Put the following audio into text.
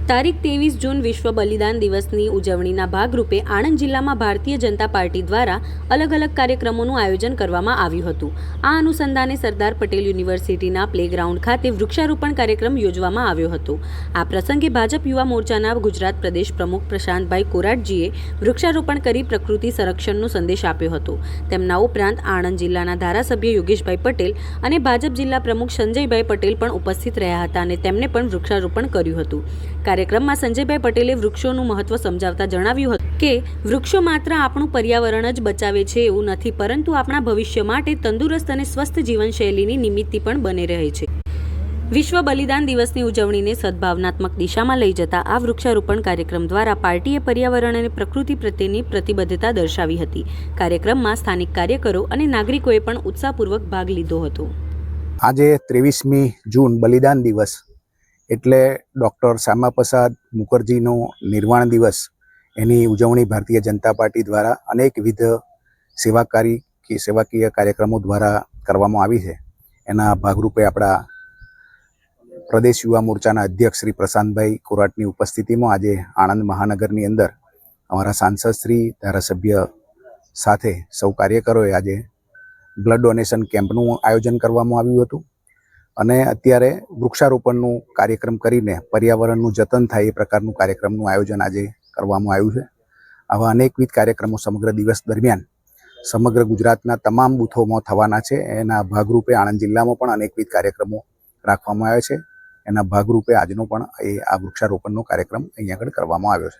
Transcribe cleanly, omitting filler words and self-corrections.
તારીખ 23 જૂન વિશ્વ બલિદાન દિવસની ઉજવણીના ભાગરૂપે આણંદ જિલ્લામાં ભારતીય જનતા પાર્ટી દ્વારા અલગ અલગ કાર્યક્રમોનું આયોજન કરવામાં આવ્યું હતું। આ અનુસંધાને સરદાર પટેલ યુનિવર્સિટીના પ્લેગ્રાઉન્ડ ખાતે વૃક્ષારોપણ કાર્યક્રમ યોજવામાં આવ્યો હતો। આ પ્રસંગે ભાજપ યુવા મોરચાના ગુજરાત પ્રદેશ પ્રમુખ પ્રશાંતભાઈ કોરાટજીએ વૃક્ષારોપણ કરી પ્રકૃતિ સંરક્ષણનો સંદેશ આપ્યો હતો। તેમના ઉપરાંત આણંદ જિલ્લાના ધારાસભ્ય યોગેશભાઈ પટેલ અને ભાજપ જિલ્લા પ્રમુખ સંજયભાઈ પટેલ પણ ઉપસ્થિત રહ્યા હતા અને તેમણે પણ વૃક્ષારોપણ કર્યું હતું। કાર્યક્રમમાં સંજયભાઈ પટેલે વૃક્ષોનું મહત્વ સમજાવતા જણાવ્યું હતું કે વૃક્ષો માત્ર આપણું પર્યાવરણ જ બચાવે છે એવું નથી, પરંતુ આપણા ભવિષ્ય માટે તંદુરસ્ત અને સ્વસ્થ જીવનશૈલીની નિમિત્તિ પણ બની રહે છે। વિશ્વ બલિદાન દિવસની ઉજવણીને સદભાવનાત્મક દિશામાં લઈ જતા આ વૃક્ષારોપણ કાર્યક્રમ દ્વારા પાર્ટીએ પર્યાવરણ અને પ્રકૃતિ પ્રત્યેની પ્રતિબદ્ધતા દર્શાવી હતી। કાર્યક્રમમાં સ્થાનિક કાર્યકરો અને નાગરિકોએ પણ ઉત્સાહપૂર્વક ભાગ લીધો હતો। આજે 23મી જૂન બલિદાન દિવસ એટલે ડૉક્ટર શ્યામાપ્રસાદ મુખર્જીનો નિર્વાણ દિવસ, એની ઉજવણી ભારતીય જનતા પાર્ટી દ્વારા અનેકવિધ સેવાકીય કાર્યક્રમો દ્વારા કરવામાં આવી છે। એના ભાગરૂપે આપણા પ્રદેશ યુવા મોરચાના અધ્યક્ષ શ્રી પ્રશાંતભાઈ કોરાટની ઉપસ્થિતિમાં આજે આણંદ મહાનગરની અંદર અમારા સાંસદ શ્રી, ધારાસભ્ય સાથે સૌ કાર્યકરોએ આજે બ્લડ ડોનેશન કેમ્પનું આયોજન કરવામાં આવ્યું હતું અને અત્યારે વૃક્ષારોપણનું કાર્યક્રમ કરીને પર્યાવરણનું જતન થાય એ પ્રકારનું કાર્યક્રમનું આયોજન આજે કરવામાં આવ્યું છે। આવા અનેકવિધ કાર્યક્રમો સમગ્ર દિવસ દરમિયાન સમગ્ર ગુજરાતના તમામ બૂથોમાં થવાના છે। એના ભાગરૂપે આણંદ જિલ્લામાં પણ અનેકવિધ કાર્યક્રમો રાખવામાં આવ્યા છે। એના ભાગરૂપે આજનો પણ આ વૃક્ષારોપણનો કાર્યક્રમ અહીંયા આગળ કરવામાં આવ્યો છે।